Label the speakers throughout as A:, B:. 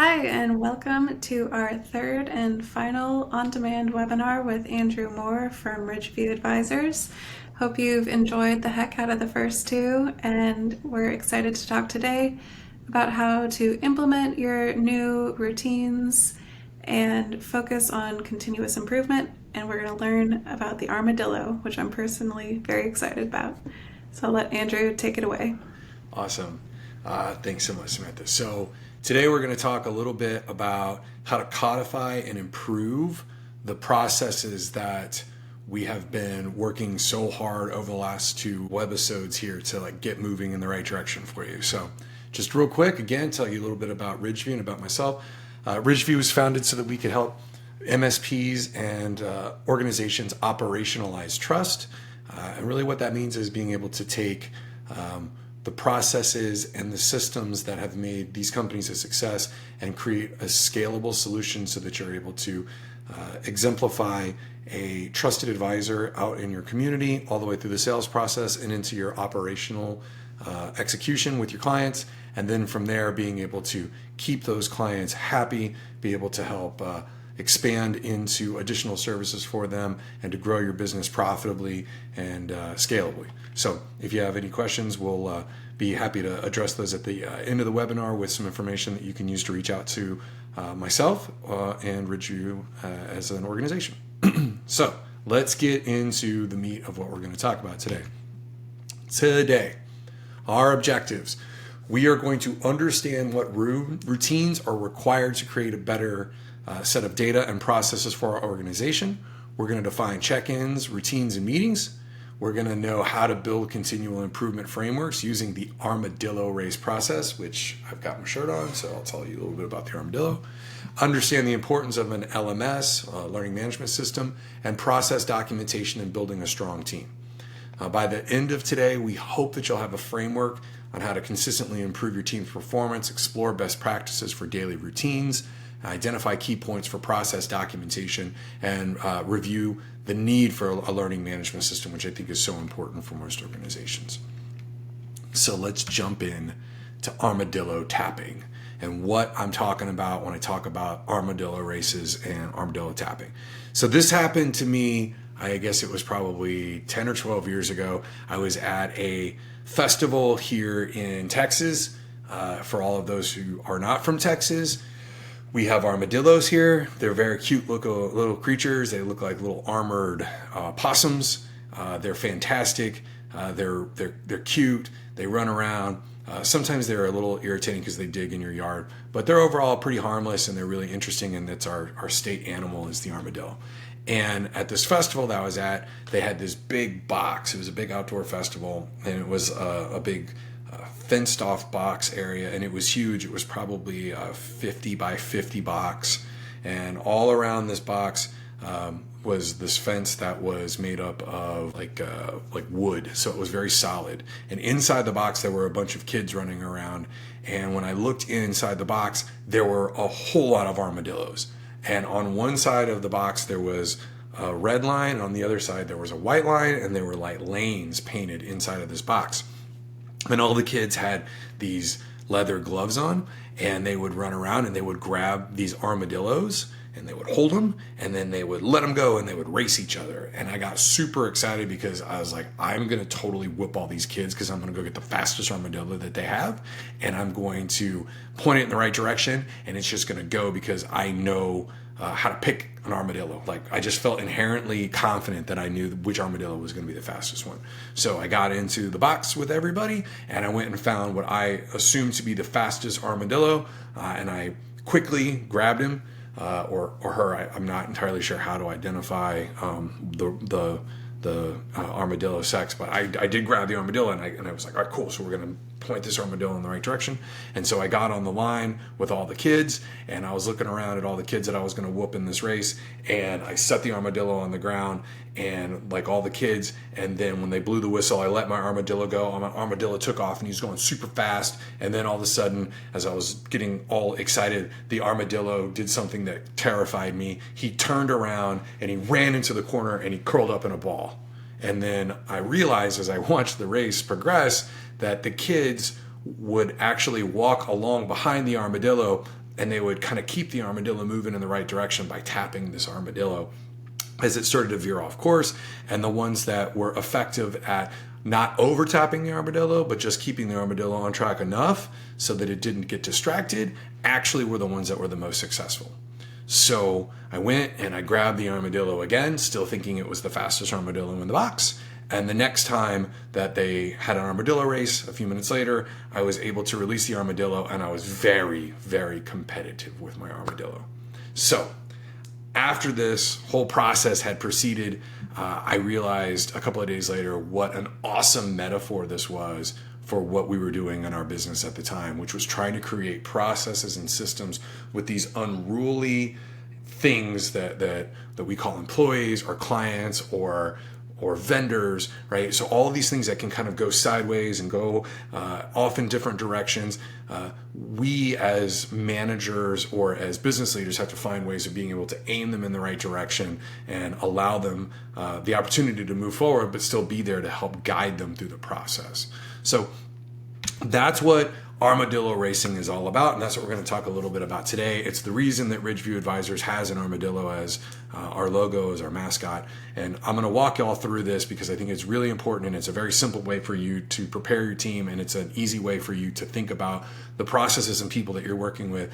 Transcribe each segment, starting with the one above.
A: Hi, and welcome to our third and final on-demand webinar with Andrew Moore from Ridgeview Advisors. Hope you've enjoyed the heck out of the first two, and we're excited to talk today about how to implement your new routines and focus on continuous improvement. And we're going to learn about the armadillo, which I'm personally very excited about. So I'll let Andrew take it away.
B: Awesome. Thanks so much, Samantha. So today we're going to talk a little bit about how to codify and improve the processes that we have been working so hard over the last two webisodes here to get moving in the right direction for you. So just real quick, again, tell you a little bit about Ridgeview and about myself. Ridgeview was founded so that we could help MSPs and organizations operationalize trust. And really what that means is being able to take the processes and the systems that have made these companies a success and create a scalable solution so that you're able to exemplify a trusted advisor out in your community all the way through the sales process and into your operational execution with your clients. And then from there, being able to keep those clients happy, be able to help expand into additional services for them and to grow your business profitably and scalably. So if you have any questions, we'll be happy to address those at the end of the webinar with some information that you can use to reach out to myself and Ridgeview as an organization. So let's get into the meat of what we're going to talk about today. Today, our objectives. We are going to understand what routines are required to create a better set of data and processes for our organization. We're going to define check-ins, routines, and meetings. We're going to know how to build continual improvement frameworks using the armadillo race process, which I've got my shirt on, so I'll tell you a little bit about the armadillo. Understand the importance of an LMS, learning management system, and process documentation and building a strong team. By the end of today, we hope that you'll have a framework on how to consistently improve your team's performance, explore best practices for daily routines, identify key points for process documentation, and review the need for a learning management system, which I think is so important for most organizations. So let's jump in to armadillo tapping and what I'm talking about when I talk about armadillo races and armadillo tapping. So this happened to me, I guess it was probably 10 or 12 years ago. I was at a festival here in Texas. For all of those who are not from Texas, we have armadillos here. They're very cute little creatures. They look like little armored possums. They're fantastic. They're cute. They run around. Sometimes they're a little irritating because they dig in your yard, but they're overall pretty harmless and they're really interesting. And that's our state animal is the armadillo. And at this festival that I was at, they had this big box. It was a big outdoor festival, and it was a big fenced off box area, and it was huge. It was probably a 50 by 50 box, and all around this box was this fence that was made up of like wood, so it was very solid. And inside the box there were a bunch of kids running around, and when I looked inside the box there were a whole lot of armadillos. And on one side of the box there was a red line, and on the other side there was a white line, and there were like lanes painted inside of this box. And all the kids had these leather gloves on, and they would run around and they would grab these armadillos and they would hold them, and then they would let them go and they would race each other. And I got super excited because I was like, I'm going to totally whip all these kids because I'm going to go get the fastest armadillo that they have, and I'm going to point it in the right direction, and it's just going to go because I know how to pick an armadillo. Like, I just felt inherently confident that I knew which armadillo was going to be the fastest one. So I got into the box with everybody, and I went and found what I assumed to be the fastest armadillo, and I quickly grabbed him, or her. I'm not entirely sure how to identify the armadillo sex, but I did grab the armadillo, and I was like, all right, cool. So we're going to point this armadillo in the right direction. And so I got on the line with all the kids, and I was looking around at all the kids that I was going to whoop in this race, and I set the armadillo on the ground, and like all the kids, and then when they blew the whistle, I let my armadillo go. My armadillo took off, and he was going super fast, and then all of a sudden, as I was getting all excited, the armadillo did something that terrified me. He turned around, and he ran into the corner, and he curled up in a ball. And then I realized as I watched the race progress that the kids would actually walk along behind the armadillo and they would kind of keep the armadillo moving in the right direction by tapping this armadillo as it started to veer off course. And the ones that were effective at not over tapping the armadillo, but just keeping the armadillo on track enough so that it didn't get distracted, actually were the ones that were the most successful. So I went and I grabbed the armadillo again, still thinking it was the fastest armadillo in the box. And the next time that they had an armadillo race, a few minutes later, I was able to release the armadillo, and I was very, very competitive with my armadillo. So after this whole process had proceeded, I realized a couple of days later what an awesome metaphor this was for what we were doing in our business at the time, which was trying to create processes and systems with these unruly things that we call employees or clients or vendors, right? So all of these things that can kind of go sideways and go off in different directions. We as managers or as business leaders have to find ways of being able to aim them in the right direction and allow them the opportunity to move forward, but still be there to help guide them through the process. So that's what armadillo racing is all about, and that's what we're going to talk a little bit about today. It's the reason that Ridgeview Advisors has an armadillo as our logo, as our mascot, and I'm going to walk you all through this because I think it's really important, and it's a very simple way for you to prepare your team, and it's an easy way for you to think about the processes and people that you're working with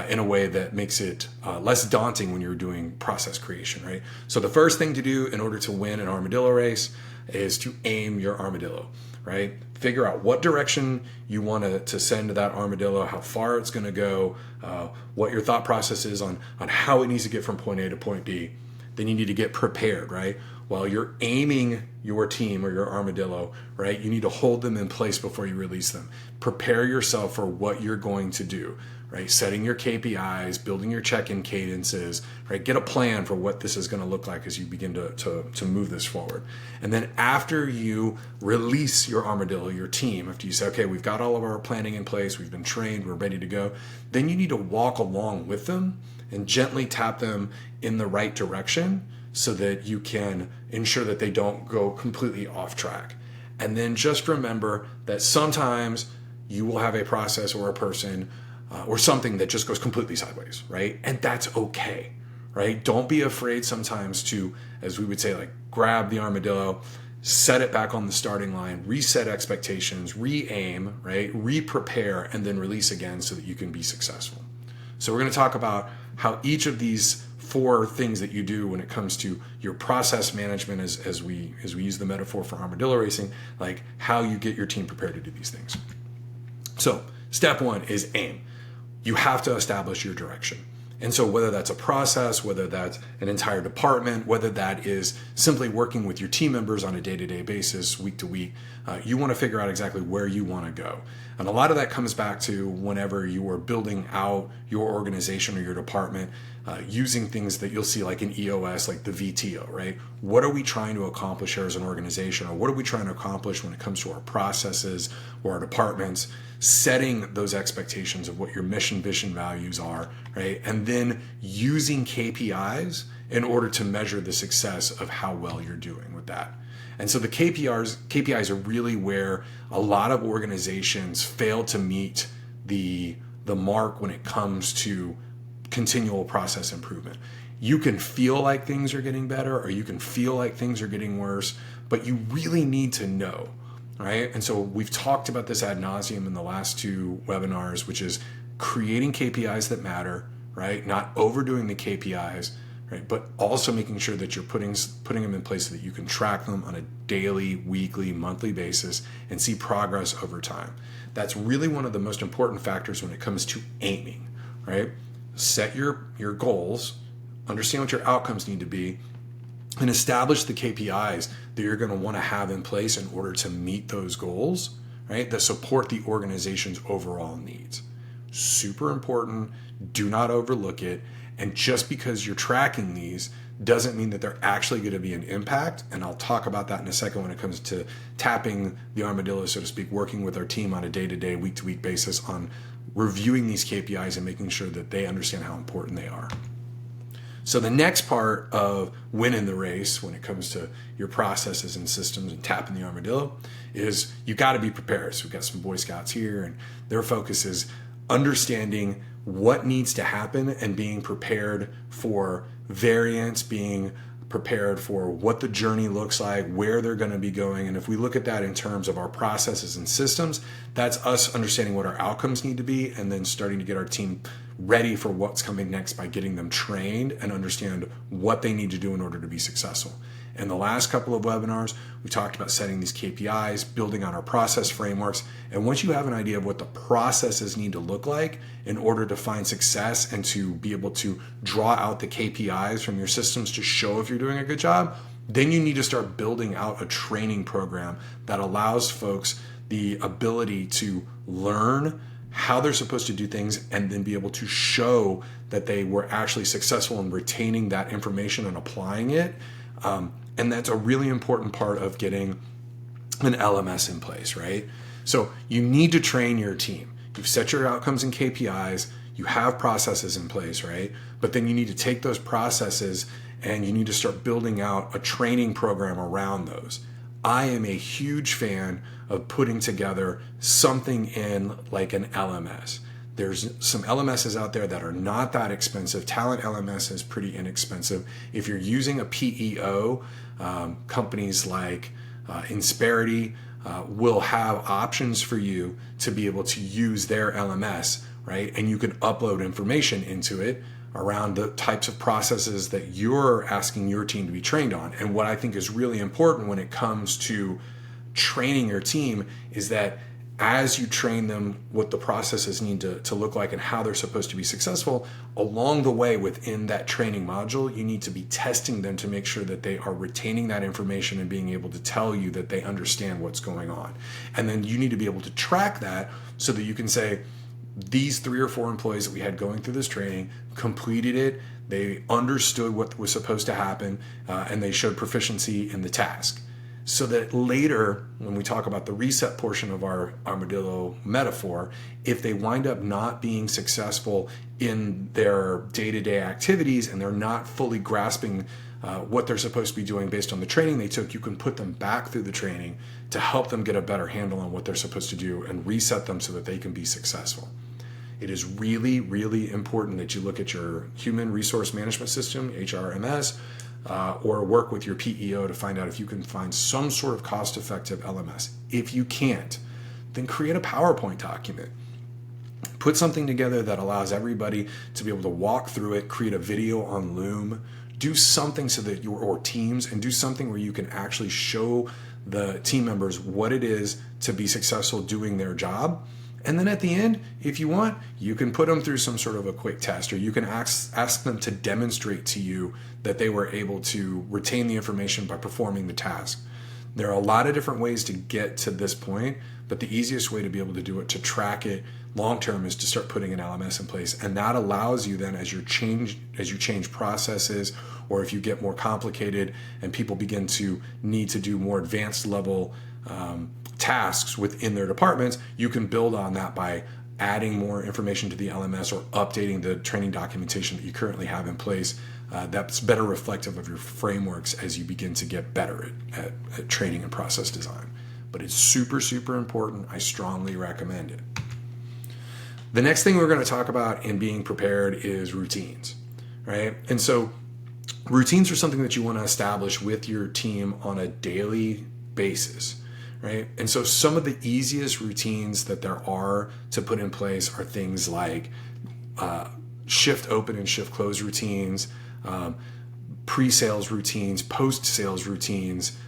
B: in a way that makes it less daunting when you're doing process creation, right? So the first thing to do in order to win an armadillo race is to aim your armadillo, right? Figure out what direction you want to send that armadillo, how far it's going to go, what your thought process is on how it needs to get from point A to point B. Then you need to get prepared, right? While you're aiming your team or your armadillo, right, you need to hold them in place before you release them. Prepare yourself for what you're going to do, right? Setting your KPIs, building your check-in cadences, right? Get a plan for what this is going to look like as you begin to move this forward. And then after you release your armadillo, your team, after you say, okay, we've got all of our planning in place, we've been trained, we're ready to go, then you need to walk along with them and gently tap them in the right direction so that you can ensure that they don't go completely off track. And then just remember that sometimes you will have a process or a person or something that just goes completely sideways, right? And that's okay, right? Don't be afraid sometimes to, as we would say, like grab the armadillo, set it back on the starting line, reset expectations, re-aim, right? Re-prepare, and then release again so that you can be successful. So we're going to talk about how each of these 4 things that you do when it comes to your process management as we use the metaphor for armadillo racing, like how you get your team prepared to do these things. So step 1 is aim. You have to establish your direction. And so whether that's a process, whether that's an entire department, whether that is simply working with your team members on a day-to-day basis, week to week, you want to figure out exactly where you want to go. And a lot of that comes back to whenever you are building out your organization or your department, using things that you'll see like in EOS, like the VTO, right? What are we trying to accomplish here as an organization, or what are we trying to accomplish when it comes to our processes or our departments? Setting those expectations of what your mission, vision, values are, right? And then using KPIs in order to measure the success of how well you're doing with that. And so the KPIs are really where a lot of organizations fail to meet the mark when it comes to continual process improvement. You can feel like things are getting better, or you can feel like things are getting worse, but you really need to know, right? And so we've talked about this ad nauseum in the last 2 webinars, which is creating KPIs that matter, right? Not overdoing the KPIs, right? But also making sure that you're putting them in place so that you can track them on a daily, weekly, monthly basis and see progress over time. That's really one of the most important factors when it comes to aiming, right? Set your goals, understand what your outcomes need to be, and establish the KPIs that you're going to want to have in place in order to meet those goals, right? That support the organization's overall needs. Super important. Do not overlook it. And just because you're tracking these doesn't mean that they're actually going to be an impact. And I'll talk about that in a second when it comes to tapping the armadillo, so to speak, working with our team on a day-to-day, week-to-week basis on reviewing these KPIs and making sure that they understand how important they are. So the next part of winning the race when it comes to your processes and systems and tapping the armadillo is you got to be prepared. So we've got some Boy Scouts here, and their focus is understanding what needs to happen and being prepared for variance, being prepared for what the journey looks like, where they're going to be going. And if we look at that in terms of our processes and systems, that's us understanding what our outcomes need to be and then starting to get our team ready for what's coming next by getting them trained and understand what they need to do in order to be successful. In the last couple of webinars, we talked about setting these KPIs, building on our process frameworks. And once you have an idea of what the processes need to look like in order to find success and to be able to draw out the KPIs from your systems to show if you're doing a good job, then you need to start building out a training program that allows folks the ability to learn how they're supposed to do things and then be able to show that they were actually successful in retaining that information and applying it. And that's a really important part of getting an LMS in place, right? So you need to train your team. You've set your outcomes and KPIs, you have processes in place, right? But then you need to take those processes and you need to start building out a training program around those. I am a huge fan of putting together something in like an LMS. There's some LMSs out there that are not that expensive. Talent LMS is pretty inexpensive. If you're using a PEO, companies like Insperity will have options for you to be able to use their LMS, right? And you can upload information into it around the types of processes that you're asking your team to be trained on. And what I think is really important when it comes to training your team is that as you train them what the processes need to look like and how they're supposed to be successful, along the way within that training module, you need to be testing them to make sure that they are retaining that information and being able to tell you that they understand what's going on. And then you need to be able to track that so that you can say, these 3 or 4 employees that we had going through this training completed it, they understood what was supposed to happen, and they showed proficiency in the task. So that later, when we talk about the reset portion of our armadillo metaphor, if they wind up not being successful in their day-to-day activities and they're not fully grasping what they're supposed to be doing based on the training they took, you can put them back through the training to help them get a better handle on what they're supposed to do and reset them so that they can be successful. It is really, really important that you look at your human resource management system, HRMS, or work with your PEO to find out if you can find some sort of cost-effective LMS. If you can't, then create a PowerPoint document. Put something together that allows everybody to be able to walk through it, create a video on Loom, do something so that or Teams, and do something where you can actually show the team members what it is to be successful doing their job. And then at the end, if you want, you can put them through some sort of a quick test, or you can ask them to demonstrate to you that they were able to retain the information by performing the task. There are a lot of different ways to get to this point, but the easiest way to be able to do it, to track it long-term, is to start putting an LMS in place. And that allows you then, as you change processes, or if you get more complicated and people begin to need to do more advanced level tasks within their departments, you can build on that by adding more information to the LMS or updating the training documentation that you currently have in place. That's better reflective of your frameworks as you begin to get better at training and process design. But it's super, super important. I strongly recommend it. The next thing we're going to talk about in being prepared is routines, right? And so routines are something that you want to establish with your team on a daily basis. Right? And so some of the easiest routines that there are to put in place are things like shift open and shift close routines, pre-sales routines, post-sales routines,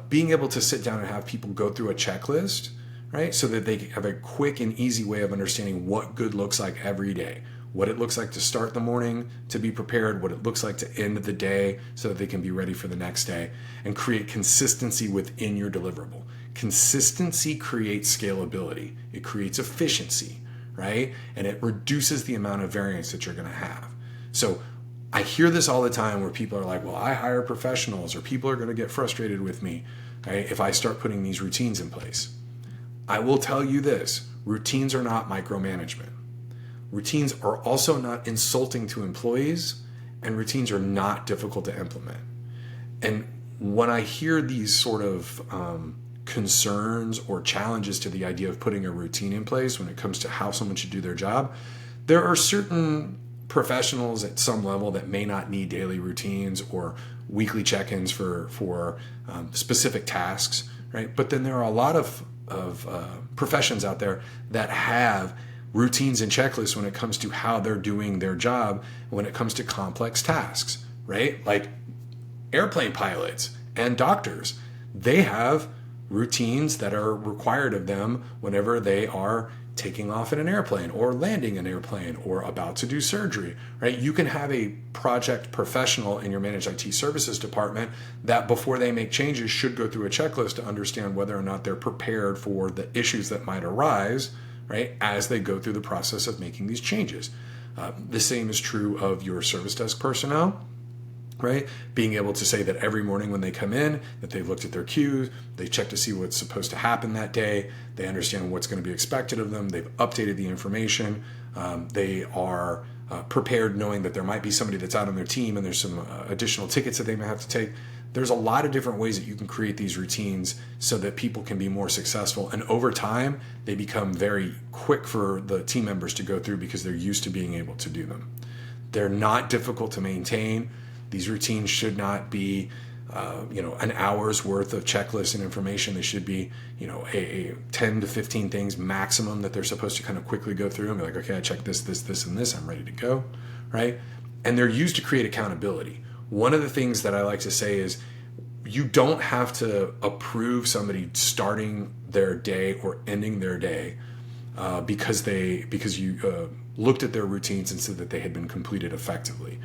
B: being able to sit down and have people go through a checklist, right? So that they have a quick and easy way of understanding what good looks like every day, what it looks like to start the morning to be prepared, what it looks like to end the day so that they can be ready for the next day, and create consistency within your deliverable. Consistency creates scalability. It creates efficiency, right? And it reduces the amount of variance that you're going to have. So I hear this all the time where people are like, well, I hire professionals, or people are going to get frustrated with me, right, if I start putting these routines in place. I will tell you this, routines are not micromanagement. Routines are also not insulting to employees, and routines are not difficult to implement. And when I hear these sort of concerns or challenges to the idea of putting a routine in place when it comes to how someone should do their job, there are certain professionals at some level that may not need daily routines or weekly check-ins for specific tasks, right? But then there are a lot of professions out there that have routines and checklists when it comes to how they're doing their job when it comes to complex tasks, right? Like airplane pilots and doctors, they have routines that are required of them whenever they are taking off in an airplane or landing an airplane or about to do surgery, right? You can have a project professional in your managed IT services department that before they make changes should go through a checklist to understand whether or not they're prepared for the issues that might arise, right, as they go through the process of making these changes. The same is true of your service desk personnel, right? Being able to say that every morning when they come in, that they've looked at their queues, they check to see what's supposed to happen that day, they understand what's going to be expected of them, they've updated the information, they are prepared knowing that there might be somebody that's out on their team and there's some additional tickets that they may have to take. There's a lot of different ways that you can create these routines so that people can be more successful. And over time, they become very quick for the team members to go through because they're used to being able to do them. They're not difficult to maintain. These routines should not be, an hour's worth of checklists and information. They should be, a 10 to 15 things maximum that they're supposed to kind of quickly go through and be like, okay, I checked this, and this. I'm ready to go, right? And they're used to create accountability. One of the things that I like to say is you don't have to approve somebody starting their day or ending their day because you looked at their routines and said that they had been completed effectively.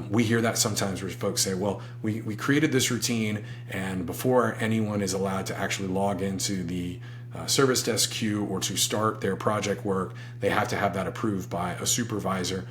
B: We hear that sometimes where folks say, well, we created this routine, and before anyone is allowed to actually log into the service desk queue or to start their project work, they have to have that approved by a supervisor.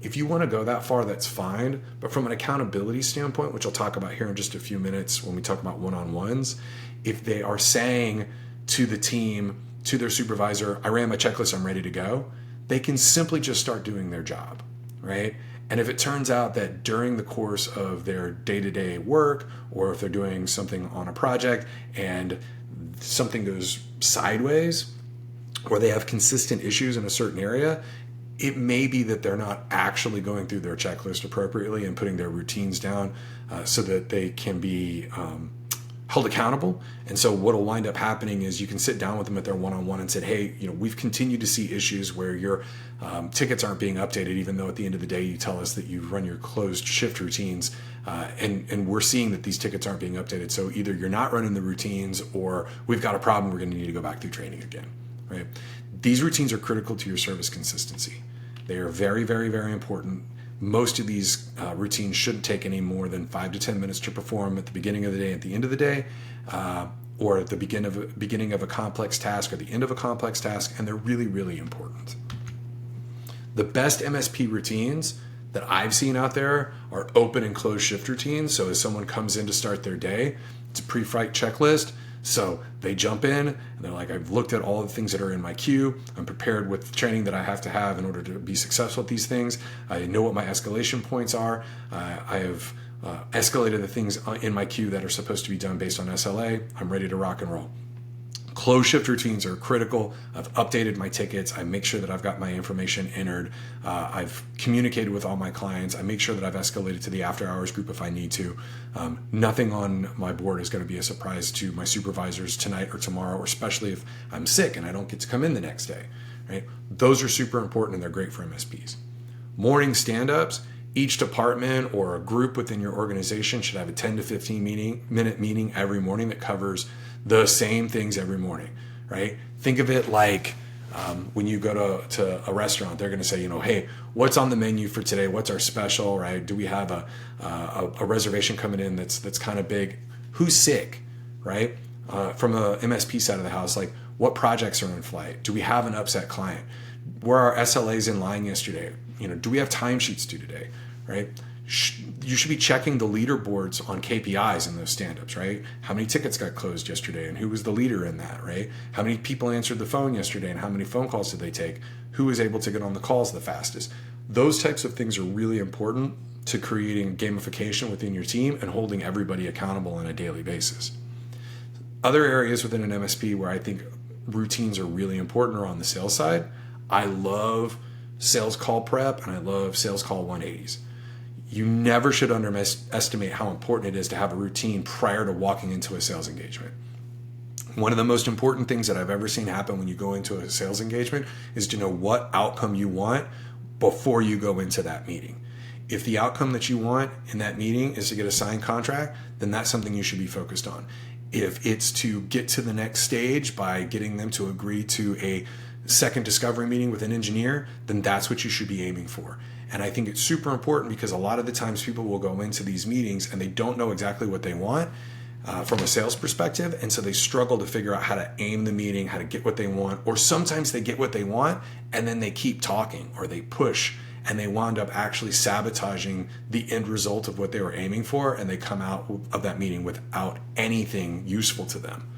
B: If you want to go that far, that's fine. But from an accountability standpoint, which I'll talk about here in just a few minutes when we talk about one-on-ones, if they are saying to the team, to their supervisor, I ran my checklist, I'm ready to go, they can simply just start doing their job, right? And if it turns out that during the course of their day-to-day work, or if they're doing something on a project and something goes sideways, or they have consistent issues in a certain area, it may be that they're not actually going through their checklist appropriately and putting their routines down so that they can be held accountable. And so what will wind up happening is you can sit down with them at their one-on-one and say, hey, we've continued to see issues where your tickets aren't being updated, even though at the end of the day you tell us that you run your closed shift routines, and we're seeing that these tickets aren't being updated. So either you're not running the routines or we've got a problem, we're going to need to go back through training again, right? These routines are critical to your service consistency. They are very, very, very important. Most of these routines shouldn't take any more than 5 to 10 minutes to perform at the beginning of the day, at the end of the day, or at the beginning of a complex task or the end of a complex task, and they're really, really important. The best MSP routines that I've seen out there are open and closed shift routines. So as someone comes in to start their day, it's a pre-flight checklist. So they jump in and they're like, I've looked at all the things that are in my queue. I'm prepared with the training that I have to have in order to be successful at these things. I know what my escalation points are. I have escalated the things in my queue that are supposed to be done based on SLA. I'm ready to rock and roll. Closed shift routines are critical. I've updated my tickets. I make sure that I've got my information entered. I've communicated with all my clients. I make sure that I've escalated to the after hours group if I need to. Nothing on my board is going to be a surprise to my supervisors tonight or tomorrow, or especially if I'm sick and I don't get to come in the next day, right? Those are super important and they're great for MSPs. Morning stand-ups. Each department or a group within your organization should have a 10 to 15 minute meeting every morning that covers the same things every morning, right? Think of it like when you go to a restaurant, they're going to say, hey, what's on the menu for today? What's our special, right? Do we have a reservation coming in that's kind of big? Who's sick, right? From a MSP side of the house, like what projects are in flight? Do we have an upset client? Were our SLAs in line yesterday? Do we have timesheets due today, right? You should be checking the leaderboards on KPIs in those stand-ups, right? How many tickets got closed yesterday and who was the leader in that, right? How many people answered the phone yesterday and how many phone calls did they take? Who was able to get on the calls the fastest? Those types of things are really important to creating gamification within your team and holding everybody accountable on a daily basis. Other areas within an MSP where I think routines are really important are on the sales side. I love sales call prep, and I love sales call 180s. You never should underestimate how important it is to have a routine prior to walking into a sales engagement. One of the most important things that I've ever seen happen when you go into a sales engagement is to know what outcome you want before you go into that meeting. If the outcome that you want in that meeting is to get a signed contract, then that's something you should be focused on. If it's to get to the next stage by getting them to agree to a second discovery meeting with an engineer, then that's what you should be aiming for. And I think it's super important because a lot of the times people will go into these meetings and they don't know exactly what they want from a sales perspective. And so they struggle to figure out how to aim the meeting, how to get what they want. Or sometimes they get what they want and then they keep talking or they push and they wound up actually sabotaging the end result of what they were aiming for. And they come out of that meeting without anything useful to them.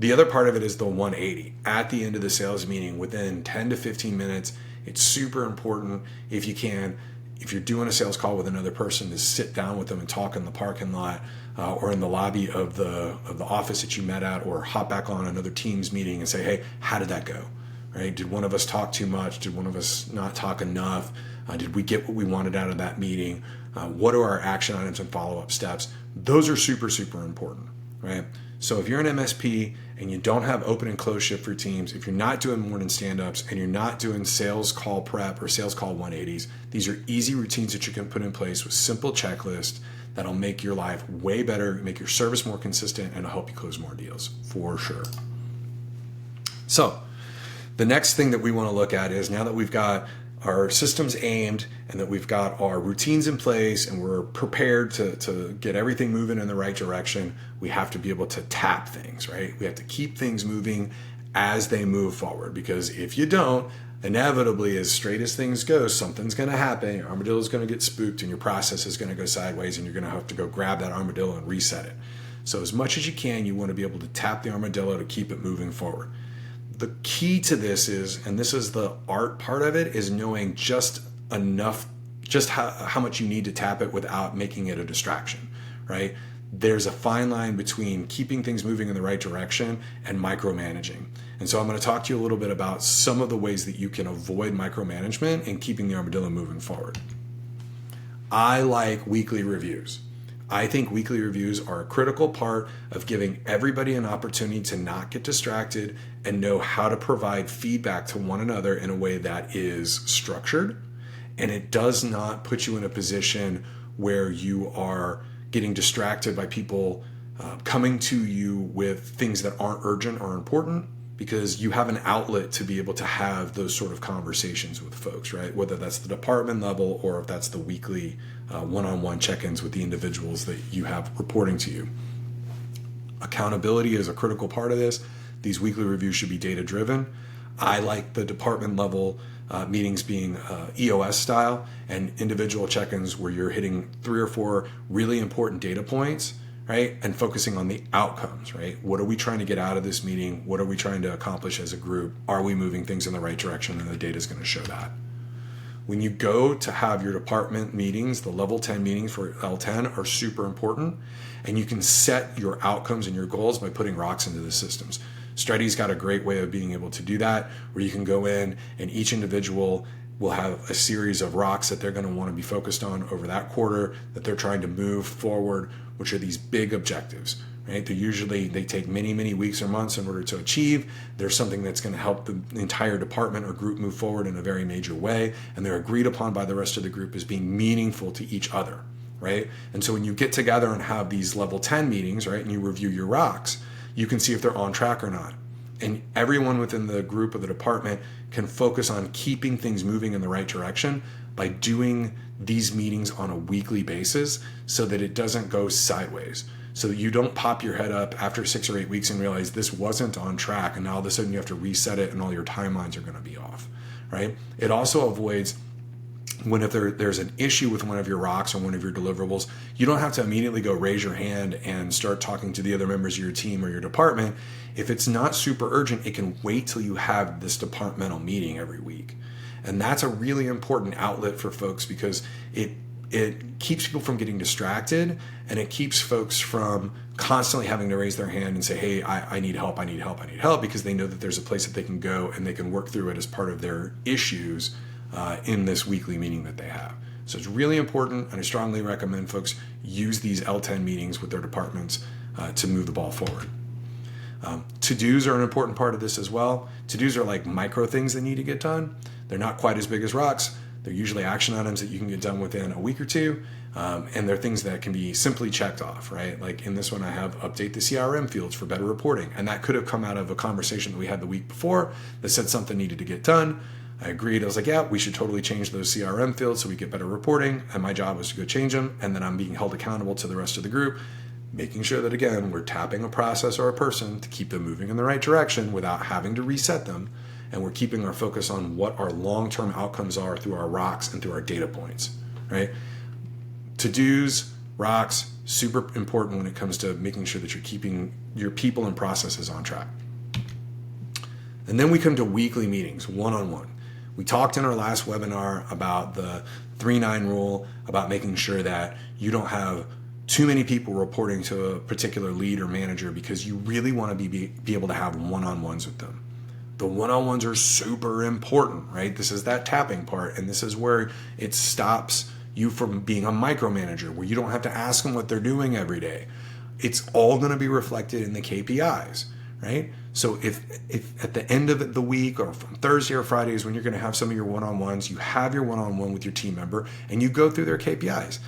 B: The other part of it is the 180. At the end of the sales meeting, within 10 to 15 minutes, it's super important if you can, if you're doing a sales call with another person, to sit down with them and talk in the parking lot or in the lobby of the office that you met at, or hop back on another Teams meeting and say, hey, how did that go? Right? Did one of us talk too much? Did one of us not talk enough? Did we get what we wanted out of that meeting? What are our action items and follow-up steps? Those are super, super important, right? So if you're an MSP and you don't have open and close shift routines, if you're not doing morning stand-ups and you're not doing sales call prep or sales call 180s, these are easy routines that you can put in place with simple checklists that'll make your life way better, make your service more consistent, and help you close more deals for sure. So the next thing that we want to look at is, now that we've got our systems aimed and that we've got our routines in place and we're prepared to get everything moving in the right direction, we have to be able to tap things, right? We have to keep things moving as they move forward, because if you don't, inevitably, as straight as things go, something's going to happen. Your armadillo is going to get spooked and your process is going to go sideways and you're going to have to go grab that armadillo and reset it. So as much as you can, you want to be able to tap the armadillo to keep it moving forward. The key to this is, and this is the art part of it, is knowing just enough, just how much you need to tap it without making it a distraction, right? There's a fine line between keeping things moving in the right direction and micromanaging. And so I'm going to talk to you a little bit about some of the ways that you can avoid micromanagement and keeping the armadillo moving forward. I like weekly reviews. I think weekly reviews are a critical part of giving everybody an opportunity to not get distracted and know how to provide feedback to one another in a way that is structured. And it does not put you in a position where you are getting distracted by people coming to you with things that aren't urgent or important, because you have an outlet to be able to have those sort of conversations with folks, right? Whether that's the department level or if that's the weekly one-on-one check-ins with the individuals that you have reporting to you. Accountability is a critical part of this. These weekly reviews should be data-driven. I like the department level meetings being EOS style, and individual check-ins where you're hitting 3 or 4 really important data points, right? And focusing on the outcomes, right? What are we trying to get out of this meeting? What are we trying to accomplish as a group? Are we moving things in the right direction? And the data is going to show that. When you go to have your department meetings, the level 10 meetings for L10 are super important, and you can set your outcomes and your goals by putting rocks into the systems. Stretty's got a great way of being able to do that, where you can go in and each individual will have a series of rocks that they're going to want to be focused on over that quarter that they're trying to move forward, which are these big objectives, right? They take many, many weeks or months in order to achieve. There's something that's going to help the entire department or group move forward in a very major way, and they're agreed upon by the rest of the group as being meaningful to each other, right? And so when you get together and have these level 10 meetings, right, and you review your rocks, you can see if they're on track or not. And everyone within the group or the department can focus on keeping things moving in the right direction by doing these meetings on a weekly basis, so that it doesn't go sideways. So that you don't pop your head up after 6 or 8 weeks and realize this wasn't on track, and now all of a sudden you have to reset it and all your timelines are going to be off, right? It also avoids when if there's an issue with one of your rocks or one of your deliverables, you don't have to immediately go raise your hand and start talking to the other members of your team or your department. If it's not super urgent, it can wait till you have this departmental meeting every week. And that's a really important outlet for folks, because it keeps people from getting distracted, and it keeps folks from constantly having to raise their hand and say, hey, I need help, I need help, I need help, because they know that there's a place that they can go and they can work through it as part of their issues in this weekly meeting that they have. So it's really important, and I strongly recommend folks use these L10 meetings with their departments to move the ball forward. To-dos are an important part of this as well. To-dos are like micro things that need to get done. They're not quite as big as rocks. They're usually action items that you can get done within a week or two. And they're things that can be simply checked off, right? Like in this one, I have update the CRM fields for better reporting. And that could have come out of a conversation that we had the week before that said something needed to get done. I agreed. I was like, yeah, we should totally change those CRM fields so we get better reporting. And my job was to go change them. And then I'm being held accountable to the rest of the group, making sure that, again, we're tapping a process or a person to keep them moving in the right direction without having to reset them. And we're keeping our focus on what our long-term outcomes are through our rocks and through our data points, right? To-dos, rocks, super important when it comes to making sure that you're keeping your people and processes on track. And then we come to weekly meetings, one-on-one. We talked in our last webinar about the 3-9 rule, about making sure that you don't have too many people reporting to a particular lead or manager, because you really want to be able to have one-on-ones with them. The one-on-ones are super important, right? This is that tapping part, and this is where it stops you from being a micromanager, where you don't have to ask them what they're doing every day. It's all going to be reflected in the KPIs, right? So if at the end of the week or from Thursday or Fridays when you're going to have some of your one-on-ones, you have your one-on-one with your team member and you go through their KPIs.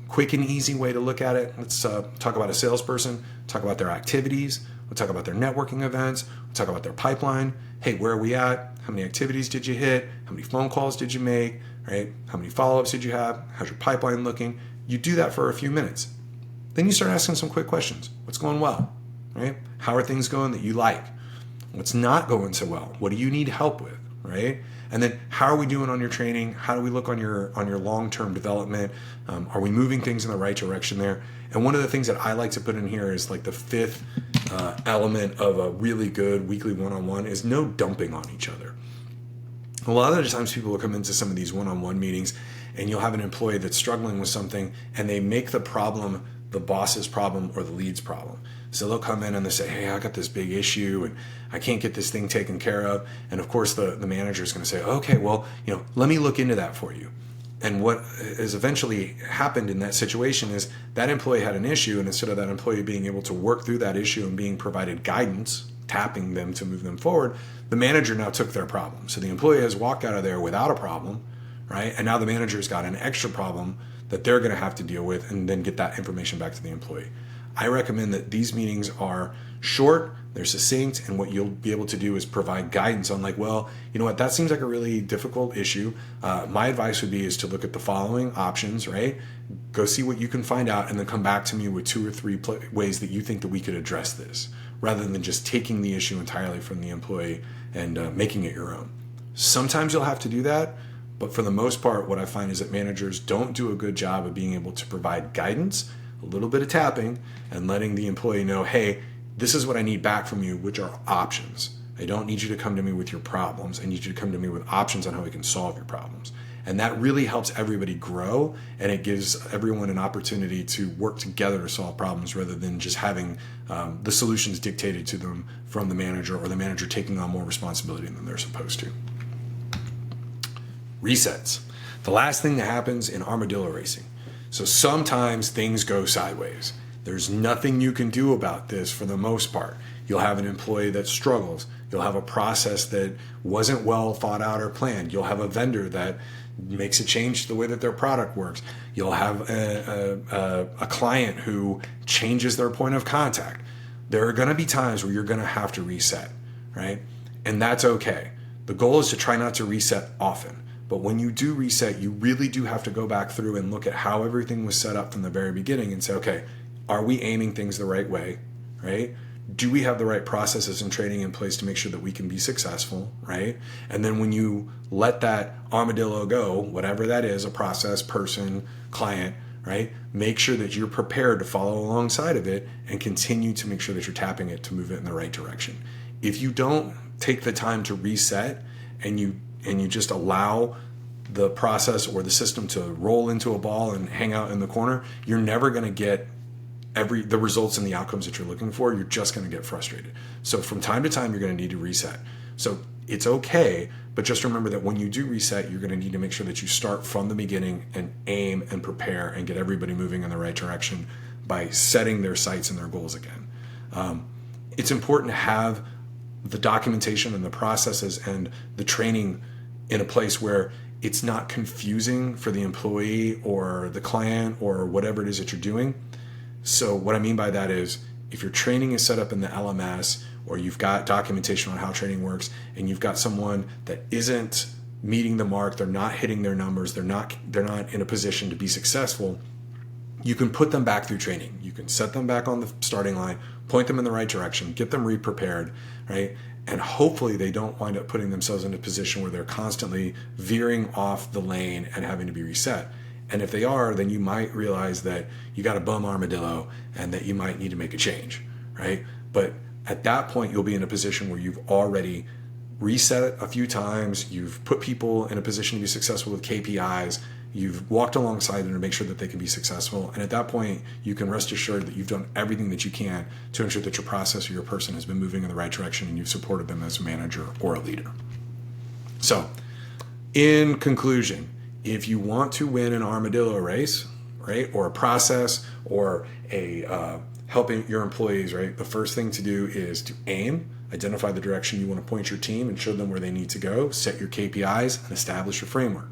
B: Quick and easy way to look at it. Let's talk about a salesperson, talk about their activities. We'll talk about their networking events. We'll talk about their pipeline. Hey, where are we at? How many activities did you hit? How many phone calls did you make? Right? How many follow-ups did you have? How's your pipeline looking? You do that for a few minutes. Then you start asking some quick questions. What's going well? Right? How are things going that you like? What's not going so well? What do you need help with? Right? And then how are we doing on your training? How do we look on your long-term development? Are we moving things in the right direction there? And one of the things that I like to put in here is like the fifth element of a really good weekly one-on-one is no dumping on each other. A lot of the times people will come into some of these one-on-one meetings and you'll have an employee that's struggling with something and they make the problem the boss's problem or the lead's problem. So they'll come in and they say, hey, I got this big issue and I can't get this thing taken care of. And of course the manager is going to say, okay, well, let me look into that for you. And what has eventually happened in that situation is that employee had an issue, and instead of that employee being able to work through that issue and being provided guidance, tapping them to move them forward, the manager now took their problem. So the employee has walked out of there without a problem, right? And now the manager's got an extra problem that they're going to have to deal with and then get that information back to the employee. I recommend that these meetings are short, they're succinct, and what you'll be able to do is provide guidance on like, well, you know what, that seems like a really difficult issue. My advice would be is to look at the following options, right? Go see what you can find out and then come back to me with 2 or 3 ways that you think that we could address this, rather than just taking the issue entirely from the employee and making it your own. Sometimes you'll have to do that, but for the most part, what I find is that managers don't do a good job of being able to provide guidance, a little bit of tapping, and letting the employee know, hey, this is what I need back from you, which are options. I don't need you to come to me with your problems. I need you to come to me with options on how we can solve your problems. And that really helps everybody grow, and it gives everyone an opportunity to work together to solve problems rather than just having the solutions dictated to them from the manager, or the manager taking on more responsibility than they're supposed to. Resets. The last thing that happens in armadillo racing. So sometimes things go sideways. There's nothing you can do about this for the most part. You'll have an employee that struggles. You'll have a process that wasn't well thought out or planned. You'll have a vendor that makes a change to the way that their product works. You'll have a client who changes their point of contact. There are going to be times where you're going to have to reset, right? And that's okay. The goal is to try not to reset often. But when you do reset, you really do have to go back through and look at how everything was set up from the very beginning and say, okay, are we aiming things the right way, right? Do we have the right processes and training in place to make sure that we can be successful, right? And then when you let that armadillo go, whatever that is, a process, person, client, right? Make sure that you're prepared to follow alongside of it and continue to make sure that you're tapping it to move it in the right direction. If you don't take the time to reset and you just allow the process or the system to roll into a ball and hang out in the corner, you're never going to get the results and the outcomes that you're looking for. You're just going to get frustrated. So from time to time, you're going to need to reset. So it's okay. But just remember that when you do reset, you're going to need to make sure that you start from the beginning and aim and prepare and get everybody moving in the right direction by setting their sights and their goals again. It's important to have the documentation and the processes and the training in a place where it's not confusing for the employee or the client or whatever it is that you're doing. So what I mean by that is, if your training is set up in the LMS, or you've got documentation on how training works, and you've got someone that isn't meeting the mark, they're not hitting their numbers, they're not in a position to be successful, you can put them back through training. You can set them back on the starting line, point them in the right direction, get them re-prepared, right? And hopefully they don't wind up putting themselves in a position where they're constantly veering off the lane and having to be reset. And if they are, then you might realize that you got a bum armadillo and that you might need to make a change, right? But at that point, you'll be in a position where you've already reset it a few times, you've put people in a position to be successful with KPIs, you've walked alongside them to make sure that they can be successful. And at that point, you can rest assured that you've done everything that you can to ensure that your process or your person has been moving in the right direction and you've supported them as a manager or a leader. So, in conclusion, if you want to win an armadillo race, right, or a process, or a helping your employees, right, the first thing to do is to aim, identify the direction you want to point your team and show them where they need to go, set your KPIs, and establish your framework.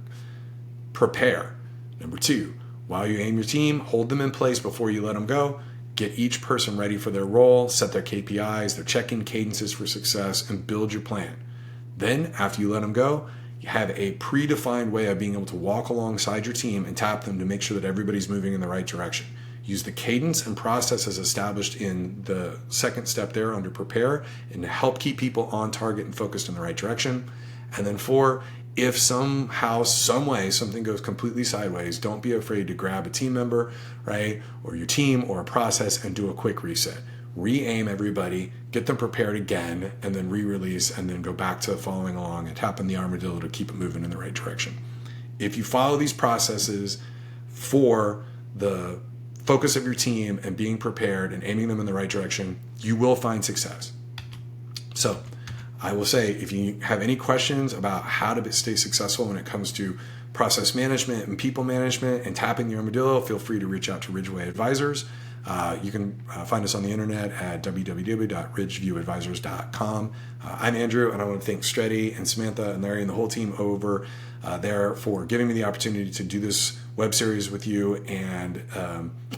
B: Prepare. Number 2, while you aim your team, hold them in place before you let them go. Get each person ready for their role, set their KPIs, their check-in cadences for success, and build your plan. Then, after you let them go, you have a predefined way of being able to walk alongside your team and tap them to make sure that everybody's moving in the right direction. Use the cadence and processes established in the second step there under prepare and to help keep people on target and focused in the right direction. And then 4, if somehow, some way, something goes completely sideways, don't be afraid to grab a team member, right, or your team or a process and do a quick reset. Re-aim everybody, get them prepared again, and then re-release, and then go back to following along and tapping the armadillo to keep it moving in the right direction. If you follow these processes for the focus of your team and being prepared and aiming them in the right direction, you will find success. So I will say, if you have any questions about how to stay successful when it comes to process management and people management and tapping the armadillo, feel free to reach out to Ridgeway Advisors. You can find us on the internet at www.ridgeviewadvisors.com. I'm Andrew, and I want to thank Stretty and Samantha and Larry and the whole team over there for giving me the opportunity to do this web series with you, and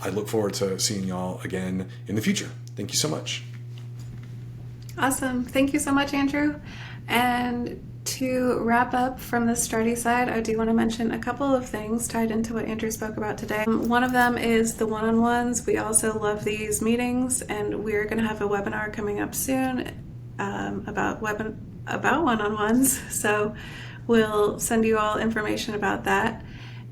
B: I look forward to seeing y'all again in the future. Thank you so much.
A: Awesome. Thank you so much, Andrew. And to wrap up from the Stretty side, I do want to mention a couple of things tied into what Andrew spoke about today. One of them is the one-on-ones. We also love these meetings, and we're going to have a webinar coming up soon about one-on-ones. So we'll send you all information about that.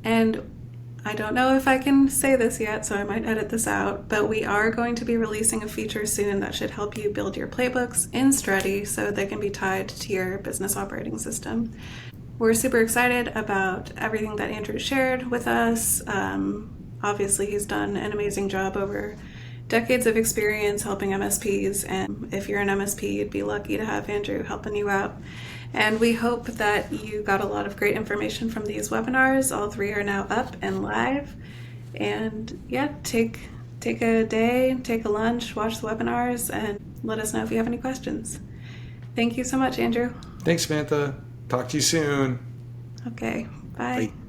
A: And I don't know if I can say this yet, so I might edit this out, but we are going to be releasing a feature soon that should help you build your playbooks in Stretty so they can be tied to your business operating system. We're super excited about everything that Andrew shared with us. Obviously, he's done an amazing job over decades of experience helping MSPs, and if you're an MSP, you'd be lucky to have Andrew helping you out. And we hope that you got a lot of great information from these webinars. All 3 are now up and live. And yeah, take a day, take a lunch, watch the webinars, and let us know if you have any questions. Thank you so much, Andrew.
B: Thanks, Samantha. Talk to you soon.
A: Okay, bye.
B: Bye.